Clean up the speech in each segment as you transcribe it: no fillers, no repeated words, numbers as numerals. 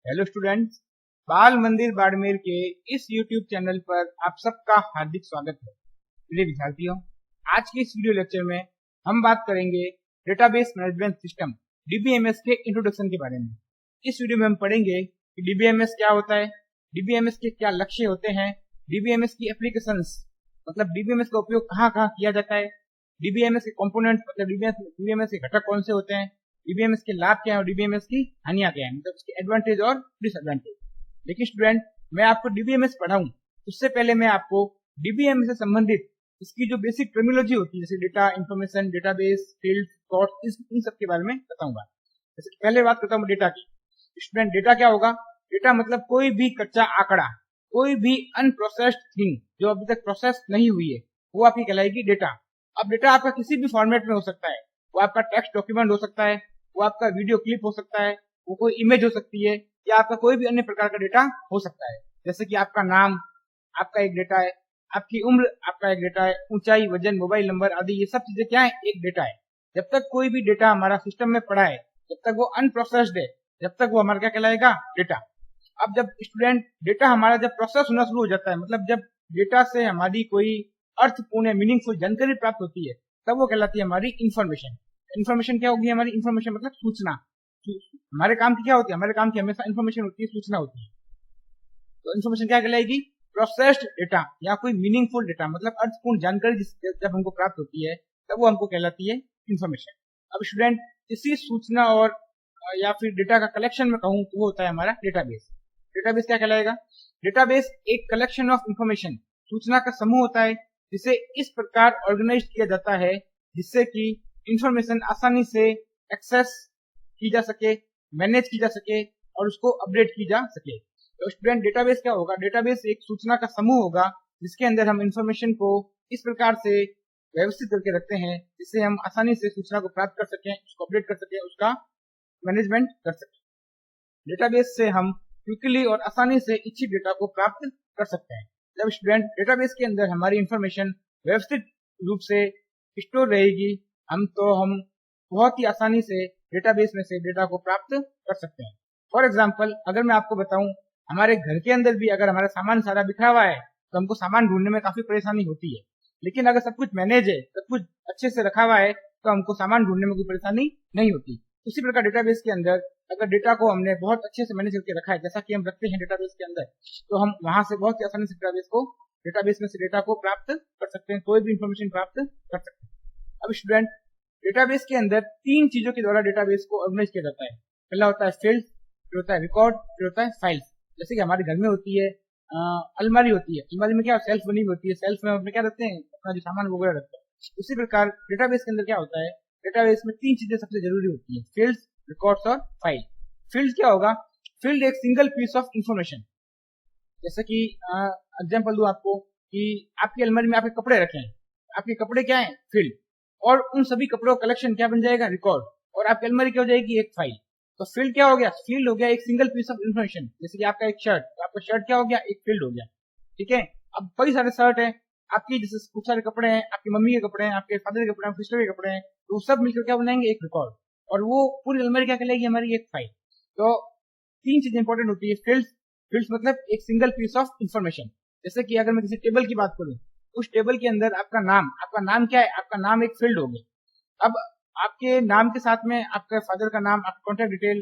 Hello students, बाल मंदिर बाड़मेर के इस यूट्यूब चैनल पर आप सबका हार्दिक स्वागत है। प्रिय विद्यार्थियों, आज के इस वीडियो लेक्चर में हम बात करेंगे डेटाबेस मैनेजमेंट सिस्टम डीबीएमएस के इंट्रोडक्शन के बारे में। इस वीडियो में हम पढ़ेंगे कि डीबीएमएस क्या होता है, डीबीएमएस के क्या लक्ष्य होते हैं, डीबीएमएस की एप्लीकेशंस मतलब डीबीएमएस का उपयोग कहाँ कहाँ किया जाता है, डीबीएमएस के कंपोनेंट्स मतलब डीबीएमएस के घटक कौन से होते हैं, डीबीएमएस के लाभ क्या है और डीबीएमएस की हानियां क्या है, मतलब उसके एडवांटेज और डिसएडवांटेज। लेकिन स्टूडेंट, मैं आपको डीबीएमएस पढ़ाऊं उससे पहले मैं आपको डीबीएमएस से संबंधित इसकी जो बेसिक टर्मिनोलॉजी होती है, जैसे data, information, database, field, record, इन सब के बारे में बताऊंगा। जैसे पहले बात करता हूँ डेटा की। स्टूडेंट, डेटा क्या होगा? डेटा मतलब कोई भी कच्चा आंकड़ा, कोई भी अनप्रोसेस्ड थिंग जो अभी तक प्रोसेस नहीं हुई है, वो आपकी कहलाएगी डेटा। अब डेटा आपका किसी भी फॉर्मेट में हो सकता है। वो आपका टेक्स्ट डॉक्यूमेंट हो सकता है, वो आपका वीडियो क्लिप हो सकता है, वो कोई इमेज हो सकती है, या आपका कोई भी अन्य प्रकार का डेटा हो सकता है। जैसे कि आपका नाम आपका एक डेटा है, आपकी उम्र आपका एक डेटा है, ऊंचाई, वजन, मोबाइल नंबर आदि, ये सब चीजें क्या है? एक डेटा है। जब तक कोई भी डेटा हमारा सिस्टम में पड़ा है, जब तक वो अनप्रोसेस्ड है, जब तक वो हमारा क्या कहलाएगा? डेटा। अब जब स्टूडेंट डेटा हमारा जब प्रोसेस होना शुरू हो जाता है, मतलब जब डेटा से हमारी कोई अर्थपूर्ण या मीनिंगफुल जानकारी प्राप्त होती है, तब वो कहलाती है हमारी इंफॉर्मेशन। इंफॉर्मेशन क्या होगी हमारी? इंफॉर्मेशन मतलब सूचना। हमारे काम की क्या होती है? हमारे काम की हमेशा इंफॉर्मेशन होती है, सूचना होती है। तो इंफॉर्मेशन क्या कहलाएगी? प्रोसेस्ड डेटा या कोई मीनिंगफुल डेटा, मतलब अर्थपूर्ण जानकारी जब हमको प्राप्त होती है, तब वो हमको कहलाती है इंफॉर्मेशन। अब स्टूडेंट, इसी सूचना और या फिर डेटा का कलेक्शन में कहूँ तो वो होता है हमारा डेटाबेस। डेटाबेस क्या कहलाएगा? डेटाबेस एक कलेक्शन ऑफ इंफॉर्मेशन, सूचना का समूह होता है, जिसे इस प्रकार ऑर्गेनाइज किया जाता है जिससे कि इंफॉर्मेशन आसानी से एक्सेस की जा सके, मैनेज की जा सके और उसको अपडेट की जा सके। तो स्टूडेंट, डेटाबेस क्या होगा? डेटाबेस एक सूचना का समूह होगा जिसके अंदर हम इंफॉर्मेशन को इस प्रकार से व्यवस्थित करके रखते हैं जिससे हम आसानी से सूचना को प्राप्त कर सकें, उसको अपडेट कर सकें, उसका मैनेजमेंट कर सकें। डेटाबेस से हम क्विकली और आसानी से इच्छित डेटा को प्राप्त कर सकते हैं। जब स्टूडेंट डेटाबेस के अंदर हमारी इंफॉर्मेशन व्यवस्थित रूप से स्टोर रहेगी, हम बहुत ही आसानी से डेटाबेस में से डेटा को प्राप्त कर सकते हैं। फॉर एग्जाम्पल, अगर मैं आपको बताऊं, हमारे घर के अंदर भी अगर हमारा सामान सारा बिखरा हुआ है तो हमको सामान ढूंढने में काफी परेशानी होती है। लेकिन अगर सब कुछ मैनेज है, सब कुछ अच्छे से रखा हुआ है, तो हमको सामान ढूंढने में कोई परेशानी नहीं होती। उसी प्रकार डेटाबेस के अंदर अगर डेटा को हमने बहुत अच्छे से मैनेज करके रखा है, जैसा कि हम रखते हैं डेटाबेस के अंदर, तो हम वहां से बहुत ही आसानी से डेटाबेस में से डेटा को प्राप्त कर सकते हैं, कोई भी इंफॉर्मेशन प्राप्त कर सकते हैं। अब स्टूडेंट, डेटाबेस के अंदर तीन चीजों के द्वारा डेटाबेस को ऑर्गेनाइज किया जाता है। पहला होता है फील्ड, फिर होता है रिकॉर्ड, फिर होता है फाइल्स। जैसे कि हमारे घर में होती है अलमारी होती है, अलमारी में क्या सेल्फ बनी होती है, सेल्फ में अपने क्या रखते हैं? अपना जो सामान वगैरह रखते हैं। उसी प्रकार डेटाबेस के अंदर क्या होता है? डेटाबेस में तीन चीजें सबसे जरूरी होती है, फील्ड्स, रिकॉर्ड्स और फाइल। फील्ड क्या होगा? फील्ड एक सिंगल पीस ऑफ इंफॉर्मेशन। जैसे कि एग्जांपल दूं आपको कि आपकी अलमारी में आपके कपड़े रखे हैं, आपके कपड़े क्या है? फील्ड। और उन सभी कपड़ों का कलेक्शन क्या बन जाएगा? रिकॉर्ड। और आपकी अलमारी क्या हो जाएगी? एक फाइल। तो फील्ड क्या हो गया? फील्ड हो गया एक सिंगल पीस ऑफ इंफॉर्मेशन। जैसे कि आपका एक शर्ट, तो आपका शर्ट क्या हो गया? एक फील्ड हो गया। ठीक है। अब कई सारे शर्ट है आपकी, जैसे कुछ सारे कपड़े हैं, आपकी मम्मी के कपड़े हैं, आपके फादर के कपड़े हैं, सिस्टर के कपड़े हैं, तो सब मिलकर क्या बनाएंगे? एक रिकॉर्ड। और वो पूरी अलमारी क्या कहलाएगी? हमारी एक फाइल। तो तीन चीजें इंपॉर्टेंट होती है। फील्ड्स मतलब एक सिंगल पीस ऑफ इंफॉर्मेशन। जैसे कि अगर मैं किसी टेबल की बात करूं, उस टेबल के अंदर आपका नाम क्या है? आपका नाम एक फील्ड हो गया। अब आपके नाम के साथ में आपके फादर का नाम, आपकी कॉन्टेक्ट डिटेल,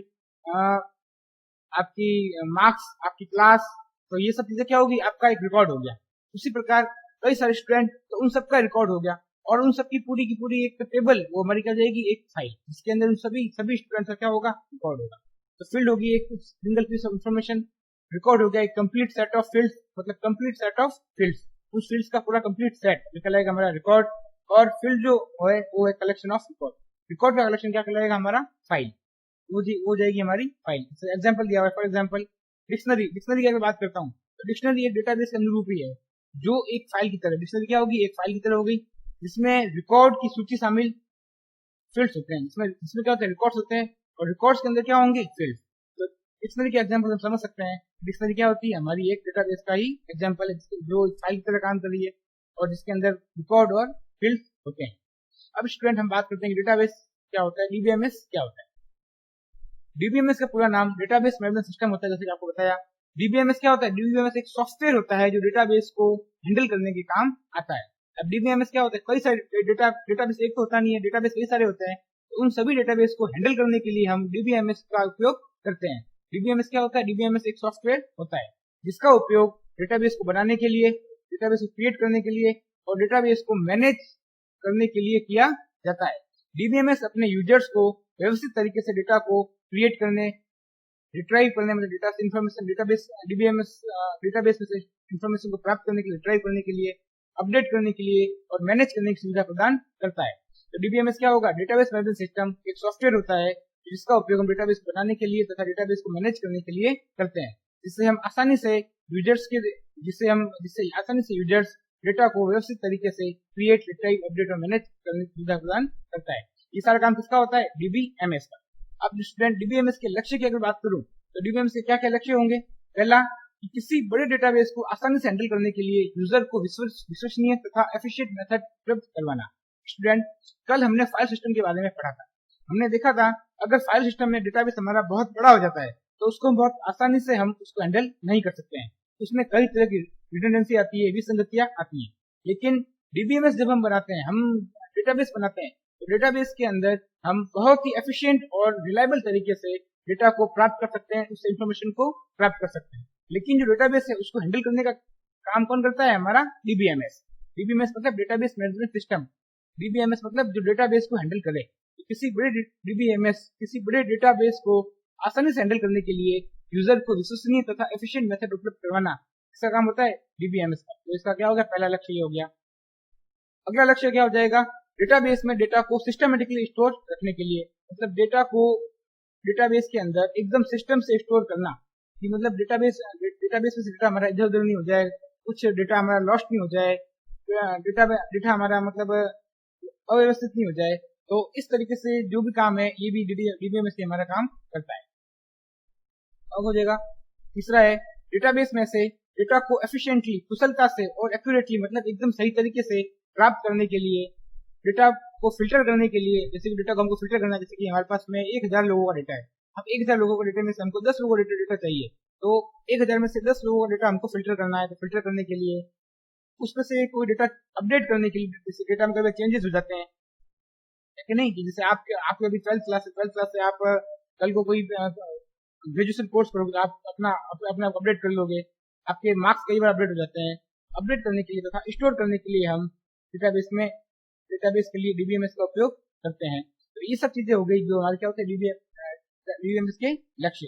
आपकी मार्क्स, आपकी क्लास, तो ये सब चीजें क्या होगी? आपका एक रिकॉर्ड हो गया। उसी प्रकार कई सारे स्टूडेंट, तो उन सबका रिकॉर्ड हो गया। और उन सबकी पूरी की पूरी एक टेबल, वो हमारी क्या जाएगी? एक फाइल, जिसके अंदर उन सभी स्टूडेंट्स का क्या होगा? रिकॉर्ड होगा। तो फील्ड होगी एक single piece of information, record हो गया एक कंप्लीट सेट ऑफ फील्ड्स, मतलब कंप्लीट सेट ऑफ फील्ड्स, उस फील्ड्स का पूरा कंप्लीट सेट कहलाएगा हमारा रिकॉर्ड। और फील्ड जो है वो है कलेक्शन ऑफ रिकॉर्ड। रिकॉर्ड का कलेक्शन क्या कहलाएगा? हमारा फाइल। वो जाएगी हमारी फाइल। एग्जाम्पल दिया हुआ है, फॉर एग्जाम्पल डिक्शनरी की अगर बात करता हूँ, तो डिक्शनरी एक डेटाबेस के अनुरूप ही है, जो एक फाइल की तरह। डिक्शनरी क्या होगी? एक फाइल की तरह होगी, जिसमें रिकॉर्ड की सूची शामिल फील्ड्स होते हैं, जिसमें क्या होते हैं? रिकॉर्ड्स होते हैं, और रिकॉर्ड्स के अंदर क्या होंगे? फील्ड। तो डिक्शनरी के एग्जाम्पल हम समझ सकते हैं। डिक्शनरी क्या होती है? हमारी एक डेटाबेस का ही एग्जाम्पल है, जो फाइल की तरह काम कर रही है और जिसके अंदर रिकॉर्ड और फील्ड होते हैं। अब स्टूडेंट, हम बात करते हैं कि डेटाबेस क्या होता है, डीबीएमएस क्या होता है। डीबीएमएस का पूरा नाम डेटाबेस मैनेजमेंट सिस्टम होता है, जैसे कि आपको बताया। डीबीएमएस क्या होता है? डीबीएमएस एक सॉफ्टवेयर होता है जो डेटाबेस को हैंडल करने के काम आता है। अब डीबीएमएस क्या होता है? कई सारे डेटाबेस एक तो होता नहीं है, डेटाबेस कई सारे होते हैं। तो उन सभी डेटाबेस को हैंडल करने के लिए हम डीबीएमएस का उपयोग करते हैं। डीबीएमएस क्या होता है? डीबीएमएस एक सॉफ्टवेयर होता है जिसका उपयोग डेटाबेस को बनाने के लिए, डेटाबेस को क्रिएट करने के लिए और डेटाबेस को मैनेज करने के लिए किया जाता है। डीबीएमएस अपने यूजर्स को व्यवस्थित तरीके से डेटा को क्रिएट करने, रिट्राइव करने, मतलब डेटा से इंफॉर्मेशन डेटाबेस में से इंफॉर्मेशन को प्राप्त करने के लिए, रिट्राइव करने के लिए, अपडेट करने के लिए और मैनेज करने की सुविधा प्रदान करता है। तो डीबीएमएस क्या होगा? डेटाबेस मैनेजमेंट सिस्टम एक सॉफ्टवेयर होता है जिसका उपयोग हम डेटाबेस बनाने के लिए तथा डेटाबेस को मैनेज करने के लिए करते हैं, जिससे आसानी से यूजर्स डेटा को व्यवस्थित तरीके से क्रिएट, रिट्राइव, अपडेट और मैनेज करने की सुविधा प्रदान करता है। ये सारा काम किसका होता है? डीबीएमएस का। अब स्टूडेंट, डीबीएमएस के लक्ष्य की अगर बात करूं तो डीबीएमएस के क्या क्या लक्ष्य होंगे? पहला, कि किसी बड़े डेटाबेस को आसानी से हैंडल करने के लिए यूजर को विश्वसनीय तथा एफिशिएंट मेथड उपलब्ध करवाना। स्टूडेंट, कल हमने फाइल सिस्टम के बारे में पढ़ा था। हमने देखा था अगर फाइल सिस्टम में डेटाबेस हमारा बहुत बड़ा हो जाता है तो उसको बहुत आसानी से हम उसको हैंडल नहीं कर सकते हैं। उसमें कई तरह की रिडंडेंसी आती है, विसंगतियां आती है। लेकिन डीबीएमएस जब हम बनाते हैं, हम डेटाबेस बनाते हैं, तो डेटाबेस के अंदर हम बहुत ही एफिशिएंट और रिलायबल तरीके से डेटा को प्राप्त कर सकते हैं, उससे इंफॉर्मेशन को प्राप्त कर सकते हैं। लेकिन जो डेटाबेस है उसको हैंडल करने का काम कौन करता है? हमारा डीबीएमएस। डीबीएमएस मतलब डेटाबेस मैनेजमेंट सिस्टम। डीबीएमएस मतलब जो डेटाबेस को हैंडल करे। किसी बड़े डेटाबेस को आसानी से हैंडल करने के लिए यूजर को विश्वसनीय तथा एफिशिएंट मेथड उपलब्ध करवाना, इसका काम होता है डीबीएमएस का। तो इसका क्या हो गया? पहला लक्ष्य ये हो गया। अगला लक्ष्य क्या हो जाएगा? डेटाबेस में डेटा को सिस्टमेटिकली स्टोर रखने के लिए, मतलब डेटा को डेटाबेस के अंदर एकदम सिस्टम से स्टोर करना, कि मतलब डेटाबेस में से डेटा हमारा इधर उधर नहीं हो जाए, कुछ डेटा हमारा लॉस्ट नहीं हो जाए, डेटा हमारा मतलब अव्यवस्थित नहीं हो जाए। तो इस तरीके से जो भी काम है ये भी डीबीएमएस से हमारा काम करता है। अब हो जाएगा तीसरा है, डेटाबेस में से डेटा को एफिशिएंटली, कुशलता से और एक्यूरेटली, मतलब एकदम सही तरीके से प्राप्त करने के लिए, डेटा को फिल्टर करने के लिए, जैसे कि डेटा को हमको फिल्टर करना है, जैसे कि हमारे पास में 1000 लोगों का डेटा है। अब 1000 लोगों का डेटा में से हमको 10 लोगों का डेटा चाहिए, तो 1000 में से 10 लोगों का डेटा हमको फिल्टर करना है। तो फिल्टर करने के लिए, उसमें से कोई डेटा अपडेट करने के लिए, जैसे डेटा में कभी चेंजेस हो जाते हैं कि नहीं, कि जैसे आपके अभी 12th क्लास से आप कल को कोई ग्रेजुएशन कोर्स करोगे, आप अपना अपडेट कर लोगे, आपके मार्क्स कई बार अपडेट हो जाते हैं। अपडेट करने के लिए तथा स्टोर करने के लिए हम डेटाबेस के लिए डीबीएमएस का उपयोग करते हैं। तो ये सब चीजें हो गई जो हमारे क्या होते हैं डीबीएमएस के लक्ष्य।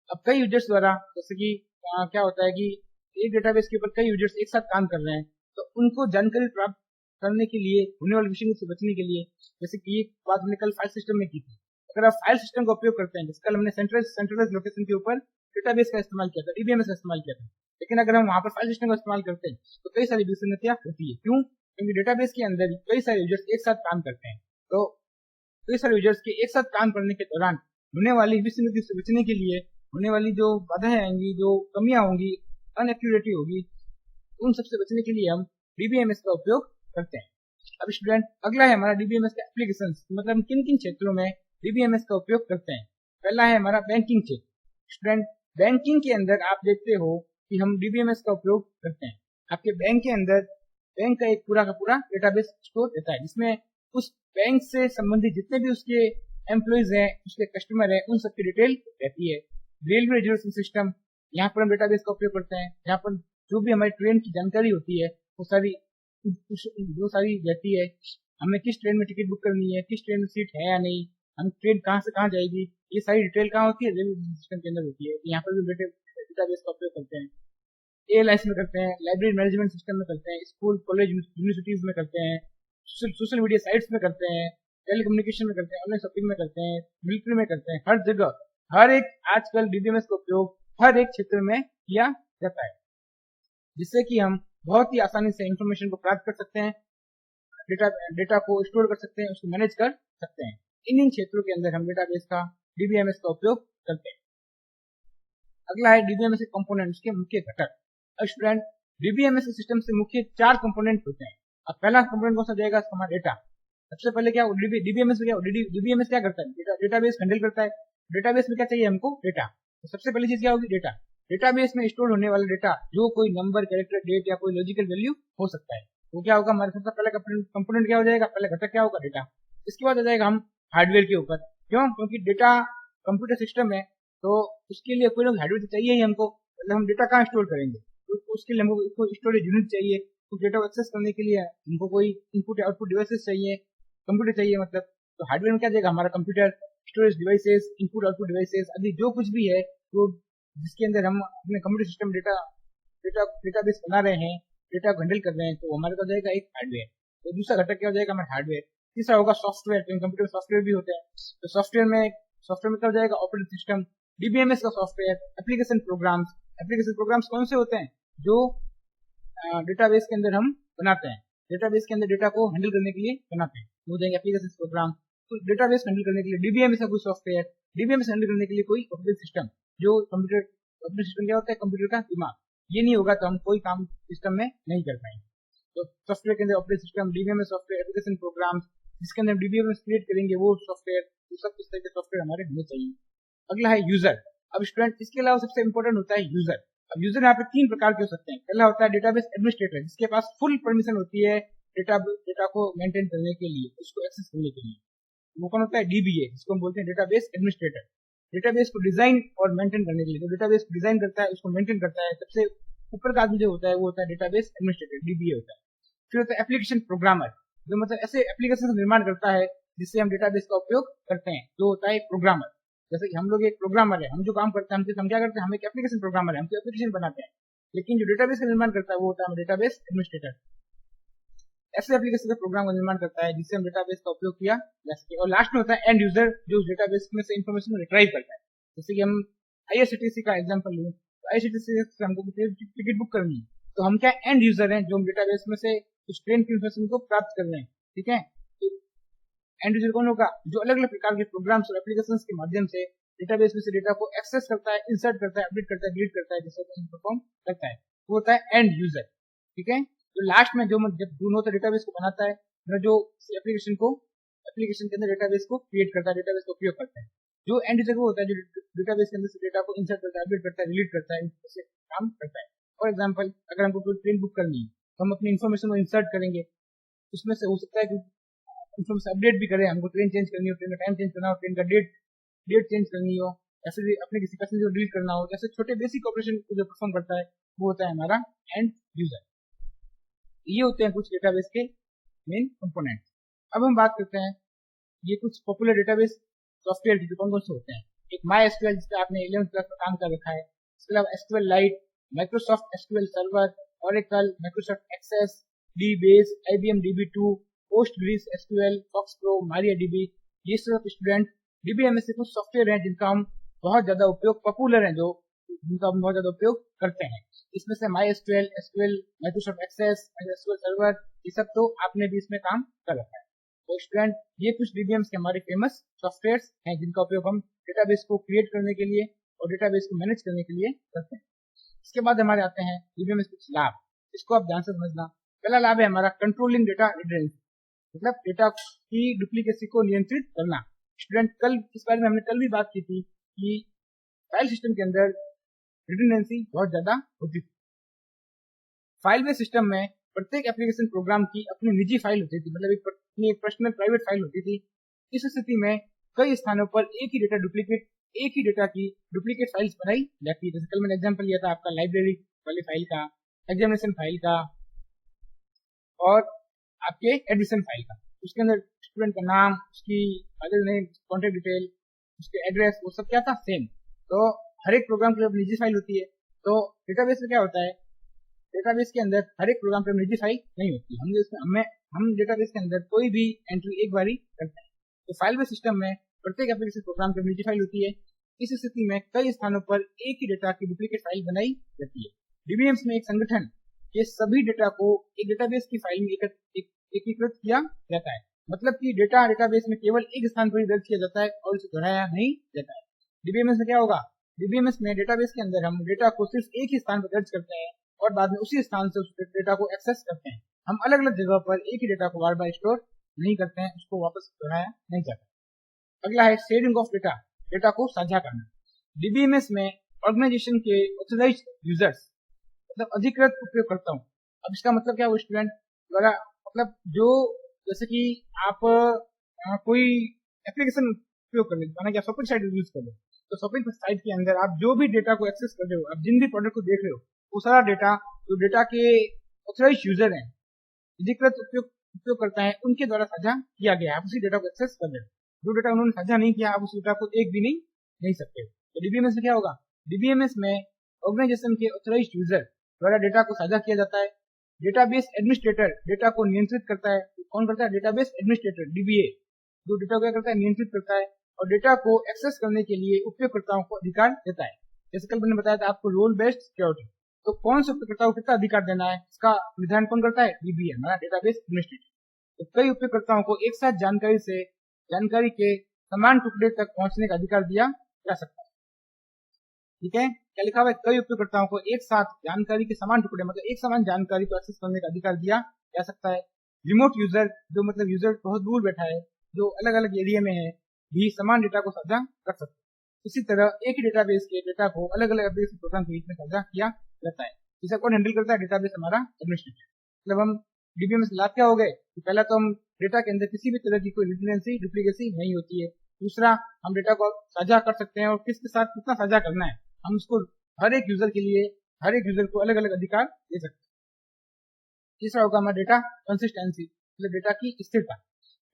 अब कई यूजर्स द्वारा, जैसे कि क्या होता है कि एक डेटाबेस के ऊपर कई यूजर्स एक साथ काम कर रहे हैं, तो उनको जानकारी प्राप्त करने के लिए, होने वाली विषय से बचने के लिए, जैसे कि ये बात हमने कल फाइल सिस्टम में की थी। अगर आप फाइल सिस्टम का उपयोग करते हैं, जैसे कल हमने सेंट्रलाइज्ड लोकेशन के ऊपर डेटाबेस का इस्तेमाल किया था, डीबीएमएस का इस्तेमाल किया था। लेकिन अगर हम वहां पर फाइल सिस्टम का इस्तेमाल करते हैं तो कई सारी विसंगतियां होती है। क्यों? क्योंकि डेटाबेस के अंदर कई सारे यूजर्स एक साथ काम करते हैं, तो कई सारे यूजर्स के एक साथ काम करने के दौरान होने वाली विसंगति से बचने के लिए, होने वाली जो बाधाएं आएंगी, जो कमियां होंगी, अनएक्यूरेटी होगी, उन सबसे बचने के लिए हम डीबीएमएस का उपयोग करते हैं। अब स्टूडेंट, अगला है हमारा डीबीएमएस का एप्लीकेशन, मतलब हम किन किन क्षेत्रों में डीबीएमएस का उपयोग करते हैं। पहला है हमारा बैंकिंग क्षेत्र। स्टूडेंट, बैंकिंग के अंदर आप देखते हो कि हम डीबीएमएस का उपयोग करते हैं। आपके बैंक के अंदर बैंक का एक पूरा का पूरा डेटाबेस स्टोर रहता है, जिसमें उस बैंक से संबंधित जितने भी उसके एम्प्लॉइज हैं, उसके कस्टमर हैं, उन सबकी डिटेल रहती है। रेलवे रिजर्वेशन सिस्टम, यहाँ पर हम डेटाबेस का उपयोग करते हैं। यहाँ पर जो भी हमारी ट्रेन की जानकारी होती है वो सारी रहती है। हमें किस ट्रेन में टिकट बुक करनी है, किस ट्रेन में सीट है या नहीं, हम ट्रेन कहाँ से कहाँ जाएगी, ये सारी डिटेल कहाँ होती है? रेलवे सिस्टम के अंदर होती है। यहाँ पर भी डेटाबेस का उपयोग करते हैं। एयरलाइंस में करते हैं, लाइब्रेरी मैनेजमेंट सिस्टम में करते हैं, स्कूल, कॉलेज, यूनिवर्सिटीज में करते हैं, सोशल मीडिया साइट्स में करते हैं, टेलीकम्युनिकेशन में करते हैं, ऑनलाइन शॉपिंग में करते हैं, मिलिट्री में करते हैं। हर जगह, हर एक आजकल डीबीएमएस का उपयोग हर एक क्षेत्र में किया जाता है, जिससे कि हम बहुत ही आसानी से इंफॉर्मेशन को प्राप्त कर सकते हैं, डेटा को स्टोर कर सकते हैं, उसको मैनेज कर सकते हैं। इन क्षेत्रों के अंदर हम डेटाबेस का, डीबीएमएस का उपयोग करते हैं। अगला है डीबीएमएस के कंपोनेंट्स के मुख्य घटक। स्टूडेंट, डीबीएमएस सिस्टम से मुख्य 4 कंपोनेंट होते हैं। अब पहला कंपोनेंट कौन सा जाएगा? हमारा डेटा। सबसे पहले क्या डीबीएमएस में क्या डीबीएमएस क्या करता है? डेटाबेस हैंडल करता है। डेटाबेस में क्या चाहिए हमको? डेटा। तो सबसे पहली चीज क्या होगी? डेटा। डेटाबेस में स्टोर होने वाला डेटा जो कोई नंबर, कैरेक्टर, डेट या कोई लॉजिकल वैल्यू हो सकता है, वो क्या होगा? हमारे सबसे पहले कंपोनेंट क्या हो जाएगा? पहले घटक क्या होगा? डेटा। इसके बाद आ जाएगा हम हार्डवेयर के ऊपर। क्यों? क्योंकि डेटा कंप्यूटर सिस्टम है, तो उसके लिए कोई ना हार्डवेयर तो चाहिए ही हमको। मतलब हम डेटा कहाँ स्टोर करेंगे? तो उसके लिए हमको स्टोरेज यूनिट चाहिए। तो डेटा को एक्सेस करने के लिए हमको कोई इनपुट आउटपुट डिवाइसेस चाहिए, कंप्यूटर चाहिए मतलब। तो हार्डवेयर में क्या देगा? हमारा computer, storage devices, input output devices आदि जो कुछ भी है, तो जिसके अंदर हम अपने कंप्यूटर सिस्टम डेटाबेस बना रहे हैं, डेटा को हैंडल कर रहे हैं, तो हमारे पास जाएगा एक हार्डवेयर। तो दूसरा घटक क्या हो जाएगा? हमारा हार्डवेयर। तीसरा होगा सॉफ्टवेयर। कंप्यूटर सॉफ्टवेयर भी होते हैं, तो सॉफ्टवेयर में क्या हो जाएगा? ऑपरेटिंग सिस्टम, डीबीएमएस का software, application programs. Application programs कौन से होते हैं? जो डेटाबेस के अंदर हम बनाते हैं, डेटाबेस के अंदर डेटा को हैंडल करने के लिए बनाते हैं, वो हो जाएंगे एप्लीकेशन प्रोग्राम। तो डेटाबेस हैंडल करने के लिए डीबीएमएस का कोई सॉफ्टवेयर, डीबीएमएस हैंडल करने के लिए कोई ऑपरेटिंग सिस्टम। जो कंप्यूटर ऑपरेटिंग सिस्टम क्या होता है? कंप्यूटर का दिमाग। ये नहीं होगा तो हम कोई काम सिस्टम में नहीं कर पाएंगे। तो सॉफ्टवेयर के अंदर operating system, DBMS software, application programs, जिसके अंदर डीबीएमएस क्रिएट करेंगे वो सॉफ्टवेयर, तो सब इस तरह के सॉफ्टवेयर हमारे होने चाहिए। अगला है यूजर। अब स्टूडेंट, इसके अलावा सबसे इंपॉर्टेंट होता है यूजर। अब यूजर यहाँ पे तीन प्रकार के हो सकते हैं। पहला होता है डेटाबेस एडमिनिस्ट्रेटर, जिसके पास फुल परमिशन होती है डेटा को मेंटेन करने के लिए, उसको एक्सेस करने के लिए। वो कौन होता है? डीबीए, जिसको हम बोलते हैं डेटाबेस एडमिनिस्ट्रेटर। डेटाबेस को डिजाइन और मेंटेन करने के लिए, तो डेटाबेस को डिजाइन करता है, उसको मेंटेन करता है, सबसे ऊपर का आदमी जो होता है वो होता है डेटाबेस एडमिनिस्ट्रेटर, डीबीए होता है। फिर होता है एप्लीकेशन प्रोग्रामर, जो मतलब ऐसे एप्लीकेशन का निर्माण करता है जिससे हम डेटाबेस का उपयोग करते हैं, जो होता है प्रोग्रामर। जैसे कि हम लोग एक प्रोग्रामर है, हम जो काम करते हैं, हम क्या करते हैं? हम एक एप्लीकेशन प्रोग्रामर है, हम एप्लीकेशन बनाते हैं। लेकिन जो डेटाबेस का निर्माण करता है वो होता है डेटाबेस एडमिनिस्ट्रेटर। ऐसे एप्लीकेशन का प्रोग्राम का निर्माण करता है जिससे हम डेटाबेस का उपयोग किया जा सके। और लास्ट में होता है एंड यूजर, जो डेटाबेस में से इंफॉर्मेशन रिट्राइव करता है। जैसे कि हम आईआरसीटीसी का एग्जांपल लें, तो आईआरसीटीसी से हमको टिकट बुक करनी है, तो हम क्या एंड यूजर हैं, जो हम डेटाबेस में से उस ट्रेन की इंफॉर्मेशन को प्राप्त कर रहे हैं। ठीक है, तो एंड यूजर कौन होगा? जो अलग अलग प्रकार के प्रोग्राम्स और एप्लीकेशंस के माध्यम से डेटाबेस में से डेटा को एक्सेस करता है, इंसर्ट करता है, अपडेट करता है, डिलीट करता है, जैसे परफॉर्म करता है, वो होता है एंड यूजर। ठीक है, तो लास्ट में जब दोनों होता है डेटाबेस को बनाता है, जो एप्लीकेशन के अंदर डेटाबेस को क्रिएट करता है, डेटाबेस का उपयोग करता है। जो एंड यूजर वो होता है जो डेटाबेस के अंदर से डेटा को इंसर्ट करता है, अपडेट करता है, डिलीट करता है, ऐसे काम करता है। फॉर एग्जाम्पल, अगर हमको कोई ट्रेन बुक करनी है तो हम अपनी इन्फॉर्मेशन को इंसर्ट करेंगे, उसमें से हो सकता है कि इन्फॉर्मेशन अपडेट भी करें, हमको ट्रेन चेंज करनी हो, ट्रेन का टाइम चेंज करना हो, ट्रेन का डेट चेंज करनी हो, या फिर अपने किसी पैसेंजर को डिलीट करना हो, जैसे छोटे बेसिक ऑपरेशन को जो परफॉर्म करता है वो होता है हमारा एंड यूजर। ये होते हैं कुछ डेटाबेस के मेन कंपोनेंट। अब हम बात करते हैं ये कुछ पॉपुलर डेटाबेस सॉफ्टवेयर जो कौन कौन से होते हैं। एक माई एसक्यूएल, जिसका आपने 11th क्लास में काम कर रखा है। इसके अलावा SQLite, Microsoft SQL server, Oracle, Microsoft Access, dBase, IBM DB2, PostgreSQL, FoxPro, MariaDB. ये सब स्टूडेंट डीबीएमएस से कुछ सॉफ्टवेयर हैं जिनका हम बहुत ज्यादा उपयोग, पॉपुलर है जो, जिनका हम बहुत ज्यादा उपयोग करते हैं। इसमें से MySQL, SQL, Microsoft Access, SQL Server, ये सब तो आपने भी इसमें काम कर रखा है। तो स्टूडेंट, ये कुछ डीबीएमएस के हमारे फेमस सॉफ्टवेयर्स हैं जिनका उपयोग हम डेटाबेस को क्रिएट करने के लिए और डेटाबेस को मैनेज करने के लिए करते हैं। इसके बाद हमारे आते हैं डीबीएमएस कुछ लाभ, इसको आप ध्यान से समझना। पहला लाभ है हमारा कंट्रोलिंग डेटा रिडंडेंसी, मतलब डेटा की डुप्लीकेसी को नियंत्रित करना। स्टूडेंट, कल इस बारे में हमने कल भी बात की थी कि फाइल सिस्टम के अंदर रिडंडेंसी बहुत ज्यादा होती थी। फाइल बेस्ड सिस्टम में प्रत्येक एप्लीकेशन प्रोग्राम की अपनी निजी फाइल होती थी, मतलब एक पर्सनल प्राइवेट फाइल होती थी। इस स्थिति में कई स्थानों पर एक ही डेटा की डुप्लीकेट फाइल्स बनाई जाती है। जैसे कल मैंने एग्जांपल लिया था आपका लाइब्रेरी वाली फाइल का, एग्जामिनेशन फाइल का और आपके एडमिशन फाइल का। उसके अंदर स्टूडेंट का नाम, उसकी फादर नेम, कॉन्टेक्ट डिटेल, उसके एड्रेस, वो सब क्या था? सेम। तो हर एक प्रोग्राम की निजी फाइल होती है। तो डेटाबेस में क्या होता है? डेटाबेस के अंदर हर एक प्रोग्राम पर निजी फाइल नहीं होती। हम डेटाबेस के अंदर कोई भी एंट्री एक बार ही करते हैं। तो फाइल बेस्ड सिस्टम में प्रत्येक एप्लीकेशन प्रोग्राम पर निजी फाइल होती है। इस स्थिति में कई स्थानों पर एक ही डेटा की डुप्लीकेट फाइल बनाई जाती है। डीबीएम्स में एक संगठन के सभी डेटा को एक डेटाबेस की फाइल में एकीकृत किया जाता है, मतलब कि डेटा डेटाबेस में केवल एक स्थान पर ही दर्ज किया जाता है और उसे दोहराया नहीं जाता है। डीबीएमएस में क्या होगा? डीबीएमएस में डेटाबेस के अंदर हम डेटा को सिर्फ एक ही स्थान पर दर्ज करते हैं और बाद में उसी स्थान से उस डेटा को एक्सेस करते हैं। हम अलग अलग जगह पर एक ही डेटा को बार बार स्टोर नहीं करते हैं, उसको वापस दोहराया नहीं जाता। अगला है शेयरिंग ऑफ डेटा। डेटा को साझा करना। डीबीएमएस में ऑर्गेनाइजेशन के ऑथराइज्ड यूजर्स मतलब अधिकृत उपयोगकर्ताओं। अब इसका मतलब क्या हुआ स्टूडेंट द्वारा, मतलब जो जैसे कि आप कोई एप्लीकेशन उपयोग कर लेते माना कि शॉपिंग साइट यूज कर लो, तो शॉपिंग साइट के अंदर आप जो भी डेटा को एक्सेस कर रहे हो, आप जिन भी प्रोडक्ट को देख रहे हो, वो सारा डेटा जो डेटा के ऑथराइज्ड यूजर हैं, अधिकृत उपयोग करता है, उनके द्वारा साझा किया गया है। आप उसी डेटा को एक्सेस कर रहे हो। जो डेटा उन्होंने साझा नहीं किया, आप उस डेटा को देख भी नहीं सकते। तो डीबीएमएस में क्या होगा, डीबीएमएस में ऑर्गेनाइजेशन के ऑथराइज्ड यूजर द्वारा डेटा को साझा किया जाता है। डेटाबेस एडमिनिस्ट्रेटर डेटा को नियंत्रित करता है। कौन करता है? डेटाबेस एडमिनिस्ट्रेटर डीबीए, जो डेटा को क्या करता है, नियंत्रित करता है और डेटा को एक्सेस करने के लिए उपयोगकर्ताओं को अधिकार देता है। जैसे कल मैंने बताया था आपको रोल बेस्ड सिक्योरिटी, तो कौन से उपयोगकर्ता को कितना अधिकार देना है, इसका निर्धारण कौन करता है? डीबीए, हमारा डेटाबेस एडमिनिस्ट्रेटर। तो कई उपयोगकर्ताओं को एक साथ जानकारी के समान टुकड़े तक पहुंचने का अधिकार दिया जा सकता है। ठीक है, क्या लिखा हुआ है? कई उपयोगकर्ताओं को एक साथ जानकारी के समान टुकड़े मतलब एक समान जानकारी को एक्सेस करने का अधिकार दिया जा सकता है। रिमोट यूजर, जो मतलब यूजर बहुत दूर बैठा है, जो अलग अलग एरिया में है, भी समान डेटा को साझा कर सकते हैं। इसी तरह एक ही डेटाबेस के डेटा को अलग अलग एप्लीकेशन प्रोग्राम के बीच में साझा किया जाता है। इसे कौन हैंडल करता है? डेटाबेस हमारा एडमिनिस्ट्रेटर। मतलब हम डीबीएमएस लाभ क्या हो गए कि पहला तो हम डेटा के अंदर किसी भी तरह की कोई रिडंडेंसी, डुप्लीकेसी नहीं होती है। दूसरा, हम डेटा को साझा कर सकते हैं और किसके साथ कितना साझा करना है, हम उसको हर एक यूजर के लिए, हर एक यूजर को अलग अलग अधिकार दे सकते हैं। तीसरा होगा हमारा डेटा कंसिस्टेंसी, मतलब डेटा की स्थिरता।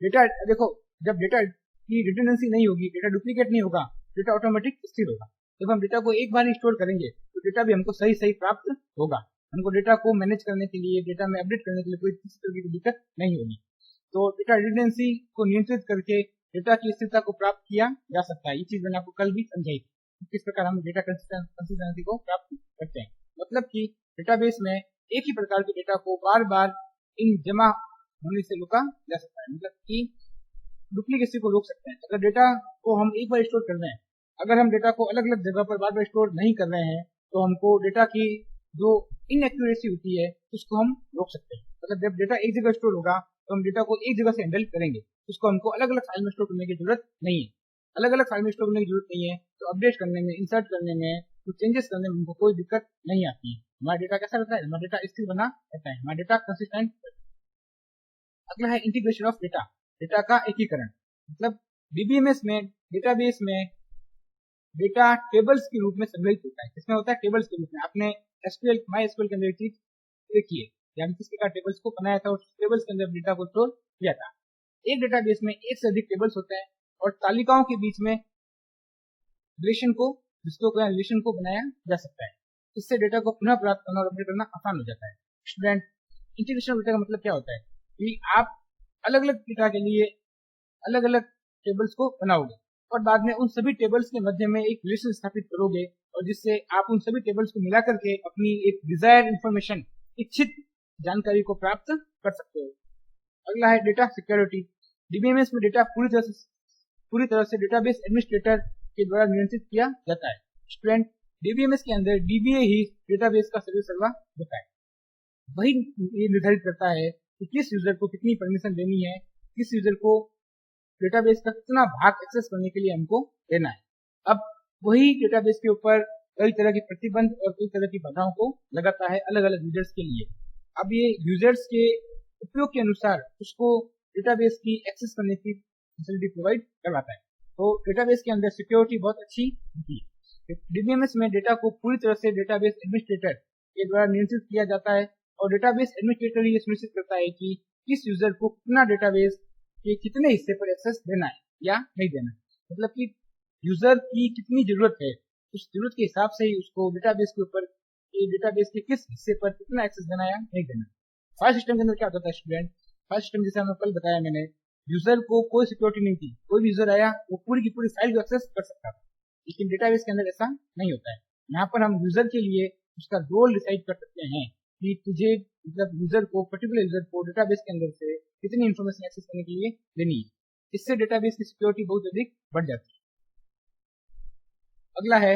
डेटा देखो, जब डेटा की रिडंडेंसी नहीं होगी, डेटा डुप्लीकेट नहीं होगा, डेटा ऑटोमेटिक स्थिर होगा। जब हम डेटा को एक बार ही स्टोर करेंगे तो डेटा भी हमको सही सही प्राप्त होगा। हमको डेटा को मैनेज करने के लिए, डेटा में अपडेट करने के लिए कोई किसी तरह की दिक्कत नहीं होगी। तो डेटा रिडंडेंसी को नियंत्रित करके डेटा की स्थिरता को प्राप्त किया जा सकता है। ये चीज मैंने आपको कल भी समझाई थी, किस प्रकार हम डेटा कंसिस्टेंसी को प्राप्त करते हैं। मतलब कि डेटाबेस में एक ही प्रकार के डेटा को बार बार इन जमा होने से रोका जा सकता है, मतलब कि डुप्लीकेसी को रोक सकते हैं। अगर डेटा को हम एक बार स्टोर कर रहे हैं, अगर हम डेटा को अलग अलग जगह पर बार बार स्टोर नहीं कर रहे हैं, तो हमको डेटा की जो इनएक्यूरेसी होती है उसको हम रोक सकते हैं। मतलब जब डेटा एक जगह स्टोर होगा तो हम डेटा को एक जगह से हैंडल करेंगे, उसको हमको अलग अलग फाइल में स्टोर करने की जरूरत नहीं है। अलग अलग फाइल में स्टोर करने की जरूरत नहीं है, तो अपडेट करने में, इंसर्ट करने में, कुछ चेंजेस करने में हमको कोई दिक्कत नहीं आती है। हमारा डेटा कैसा रहता है? हमारा डेटा स्थिर बना रहता है, हमारा डेटा कंसिस्टेंट। अगला है इंटीग्रेशन ऑफ डेटा, डेटा का एकीकरण। मतलब डीबीएमएस में, डेटाबेस में डेटा टेबल्स के रूप में संग्रहित होता है। किसमें होता है? टेबल्स के रूप में। आपने एसक्यूएल, माई एसक्यूएल के अंदर चीज देखी है, यानी किस प्रकार टेबल्स को बनाया था और टेबल्स के अंदर डेटा को स्टोर किया था। एक डेटाबेस में एक से अधिक टेबल्स होते हैं और तालिकाओं के बीच में रिलेशन को बनाया जा सकता है। इससे डेटा को पुनः प्राप्त करना और अपडेट करना आसान हो जाता है। स्टूडेंट, इंटीग्रेशन ऑफ डेटा का मतलब क्या होता है कि आप अलग अलग डेटा के लिए अलग अलग टेबल्स को बनाओगे और बाद में उन सभी टेबल्स के मध्य में एक रिलेशन स्थापित करोगे और जिससे आप उन सभी टेबल्स को मिला करके अपनी एक डिजायर इंफॉर्मेशन, इच्छित जानकारी को प्राप्त कर सकते हो। अगला है डेटा सिक्योरिटी। डीबीएमएस में डेटा पूरी तरह से डेटाबेस एडमिनिस्ट्रेटर के द्वारा नियंत्रित किया जाता है। स्टूडेंट, डीबीएमएस के अंदर डीबीए ही डेटाबेस का सर्वा होता है। वही ये निर्धारित करता है कि किस यूजर को कितनी परमिशन देनी है, किस यूजर को डेटाबेस का कितना भाग एक्सेस करने के लिए हमको देना है। अब वही डेटाबेस के ऊपर कई तरह के प्रतिबंध और कई तरह की बाधाओं को लगाता है अलग अलग यूजर्स के लिए। अब ये यूजर्स के उपयोग के अनुसार उसको डेटाबेस की एक्सेस करने की फैसिलिटी प्रोवाइड करवाता है। तो डेटाबेस के अंदर सिक्योरिटी बहुत अच्छी होती है। डीबीएमएस में डेटा को पूरी तरह से डेटाबेस एडमिनिस्ट्रेटर के द्वारा नियंत्रित किया जाता है और डेटाबेस एडमिनिस्ट्रेटर ये सुनिश्चित करता है कि किस यूजर को कितना डेटाबेस के कितने हिस्से पर एक्सेस देना है या नहीं देना है। मतलब कि यूजर की कितनी जरूरत है, उस जरूरत के हिसाब से ही उसको डेटाबेस के ऊपर, डेटाबेस के किस हिस्से पर कितना एक्सेस देना है या नहीं देना। फाइल सिस्टम के अंदर क्या होता है स्टूडेंट? फाइल सिस्टम जैसे हमें कल बताया मैंने, यूजर को कोई सिक्योरिटी नहीं थी, कोई भी यूजर आया वो पूरी की पूरी फाइल को एक्सेस कर सकता था, लेकिन डेटाबेस के अंदर ऐसा नहीं होता है। यहाँ पर हम यूजर के लिए उसका रोल डिसाइड कर सकते हैं कि तुझे, मतलब यूजर को, पर्टिकुलर यूजर को डेटाबेस के अंदर से कितनी इंफॉर्मेशन एक्सेस करने के लिए देनी है। इससे डेटाबेस की सिक्योरिटी बहुत अधिक बढ़ जाती है। अगला है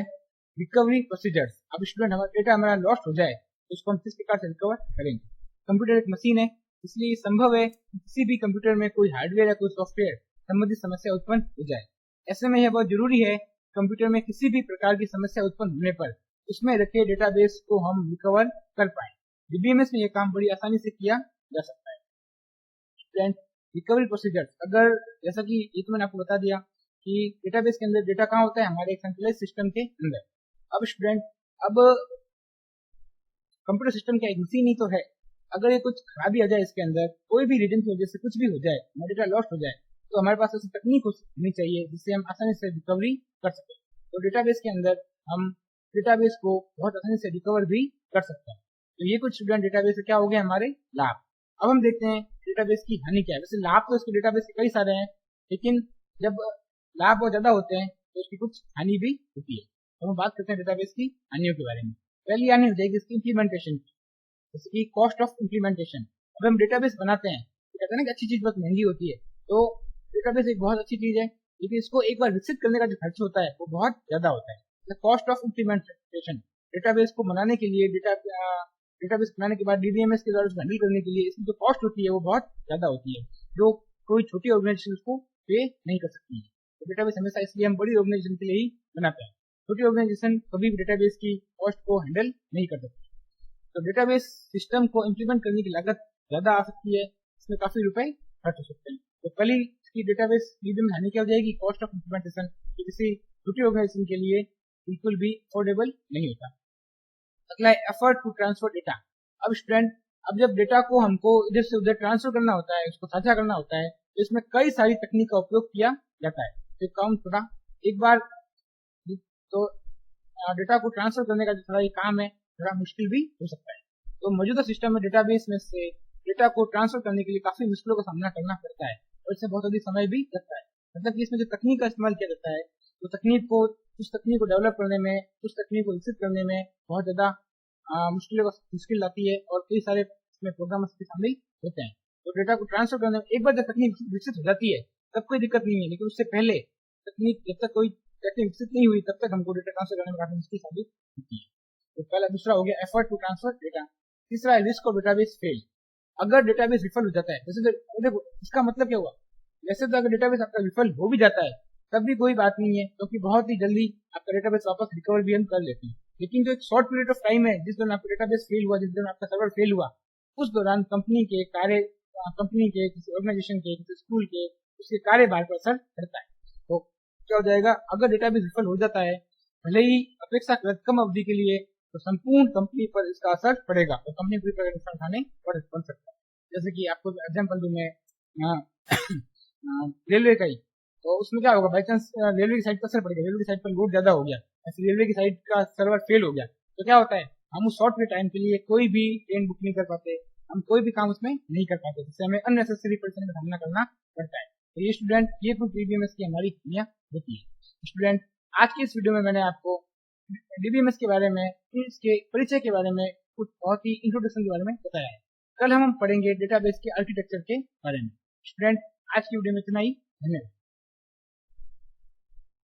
रिकवरी प्रोसीजर्स। अब स्टूडेंट, हमारा डेटा हमारा लॉस्ट हो जाए तो उसको हम किस प्रकार से रिकवर करेंगे? कंप्यूटर एक मशीन है, इसलिए संभव है कि किसी भी कंप्यूटर में कोई हार्डवेयर या कोई सॉफ्टवेयर संबंधित समस्या उत्पन्न हो जाए। ऐसे में यह बहुत जरूरी है कंप्यूटर में किसी भी प्रकार की समस्या उत्पन्न होने पर उसमें रखे डेटाबेस को हम रिकवर कर पाए। डीबीएमएस में यह काम बड़ी आसानी से किया जा सकता है। स्टूडेंट, रिकवरी प्रोसीजर, अगर जैसा कि ये तो मैंने आपको बता दिया कि डेटाबेस के अंदर डेटा कहाँ होता है, हमारे एक सेंट्रलाइज सिस्टम के अंदर। अब स्टूडेंट, अब कंप्यूटर सिस्टम का एक मशीन ही तो है, अगर ये कुछ खराबी आ जाए इसके अंदर, कोई भी रीजन की वजह से कुछ भी हो जाए, हमारा डेटा लॉस्ट हो जाए, तो हमारे पास ऐसी तकनीक होनी चाहिए जिससे हम आसानी से रिकवरी कर सकें। तो डेटाबेस के अंदर हम डेटाबेस को बहुत आसानी से रिकवर भी कर सकते हैं। तो ये कुछ स्टूडेंट डेटाबेस से क्या हो गए हमारे लाभ। अब हम देखते हैं डेटाबेस की हानि क्या है। वैसे लाभ तो इसके डेटाबेस के कई सारे हैं, लेकिन जब लाभ बहुत ज्यादा होते हैं तो उसकी कुछ हानि भी होती है। तो हम बात करते हैं डेटाबेस की हानियों के बारे में। पहली हानि हो जाएगी इसकी इम्प्लीमेंटेशन की, जैसे कि कॉस्ट ऑफ इम्प्लीमेंटेशन। अब हम डेटाबेस बनाते हैं तो कहते हैं ना कि अच्छी चीज बहुत महंगी होती है, तो डेटाबेस एक बहुत अच्छी चीज है, लेकिन इसको एक बार विकसित करने का जो खर्च होता है वो बहुत ज्यादा होता है। कॉस्ट ऑफ इम्प्लीमेंटेशन, डेटाबेस को बनाने के लिए, डेटाबेस बनाने के बाद डीबीएमएस के द्वारा उसको हैंडल करने के लिए इसकी जो कॉस्ट होती है वो बहुत ज्यादा होती है, जो कोई छोटी ऑर्गेनाइजेशन उसको पे नहीं कर सकती है। तो डेटाबेस हमेशा इसलिए हम बड़ी ऑर्गेनाइजेशन के लिए ही बनाते हैं। छोटी ऑर्गेनाइजेशन कभी भी डेटाबेस की कॉस्ट को हैंडल नहीं कर सकती। तो डेटाबेस सिस्टम को इम्प्लीमेंट करने की लागत ज्यादा आ सकती है, इसमें काफी रुपए खर्च हो सकते हैं। तो पहली इसकी डेटाबेस डीबीएम में हानि क्या हो जाएगी, कॉस्ट ऑफ इम्प्लीमेंटेशन, किसी छोटी ऑर्गेनाइजेशन के लिए बिल्कुल भी अफोर्डेबल नहीं होता। अगला है एफर्ट टू ट्रांसफर डेटा। अब स्टूडेंट, अब जब डेटा को हमको इधर से उधर ट्रांसफर करना होता है, उसको साझा करना होता है, तो इसमें कई सारी तकनीक का उपयोग किया जाता है। तो काम थोड़ा एक बार तो डेटा को ट्रांसफर करने का जो थोड़ा ये काम है थोड़ा मुश्किल भी हो सकता है। तो मौजूदा सिस्टम में डेटाबेस में से डेटा को ट्रांसफर करने के लिए काफी मुश्किलों का सामना करना पड़ता है और इससे बहुत अधिक समय भी लगता है। मतलब कि इसमें जो तकनीक का इस्तेमाल किया जाता है, तो उस तकनीक को डेवलप करने में, उस तकनीक को विकसित करने में बहुत ज्यादा मुश्किल आती है और कई सारे इसमें प्रोग्रामर्स भी शामिल होते हैं। तो डेटा को ट्रांसफर करने में एक बार जब तकनीक विकसित हो जाती है तब कोई दिक्कत नहीं है, लेकिन उससे पहले तकनीक जब तक कोई तकनीक विकसित नहीं हुई तब तक हमको डेटा ट्रांसफर करने में काफी मुश्किल साबित होती है। तो पहला दूसरा हो गया एफर्ट टू ट्रांसफर डेटा। तीसरा है रिस्क ऑफ डेटाबेस फेल। अगर डेटाबेस विफल हो जाता है, जैसे देखो इसका मतलब क्या हुआ, वैसे तो अगर डेटाबेस आपका विफल हो भी जाता है तब भी कोई बात नहीं है, क्योंकि बहुत ही जल्दी आपका डेटाबेस वापस रिकवर भी हम कर लेते हैं। लेकिन जो एक शॉर्ट पीरियड ऑफ टाइम है जिस दौरान आपका डेटाबेस फेल हुआ, जिस दौरान आपका सर्वर फेल हुआ, उस दौरान कंपनी के किसी ऑर्गेनाइजेशन के, किसी स्कूल के, उसके कार्यभार पर असर पड़ता है। तो क्या हो जाएगा, अगर डेटाबेस विफल हो जाता है भले ही अपेक्षाकृत कम अवधि के लिए, तो संपूर्ण कंपनी पर इसका असर पड़ेगा और कंपनी पूरी तरह नुकसान उठाने पड़ सकता है। जैसे कि आपको एग्जाम्पल दूं मैं रेलवे का ही, तो उसमें क्या होगा, बाई चांस रेलवे की साइड पर असर पड़ेगा, रेलवे की साइड पर लोड ज्यादा हो गया, ऐसे रेलवे की साइड का सर्वर फेल हो गया, तो क्या होता है, हम उस शॉर्ट टाइम के लिए कोई भी ट्रेन बुक नहीं कर पाते, हम कोई भी काम उसमें नहीं कर पाते, जिससे हमें अननेसेसरी परेशानी का सामना करना पड़ता है। तो ये स्टूडेंट, ये कुछ डीबीएमएस की हमारी खामियां होती है। स्टूडेंट, आज की इस वीडियो में मैंने आपको डीबीएमएस के बारे में, इसके परिचय के बारे में, कुछ बहुत ही इंट्रोडक्शन के बारे में बताया है। कल हम पढ़ेंगे डेटाबेस के आर्किटेक्चर के बारे में। स्टूडेंट, आज की वीडियो में इतना ही, धन्यवाद।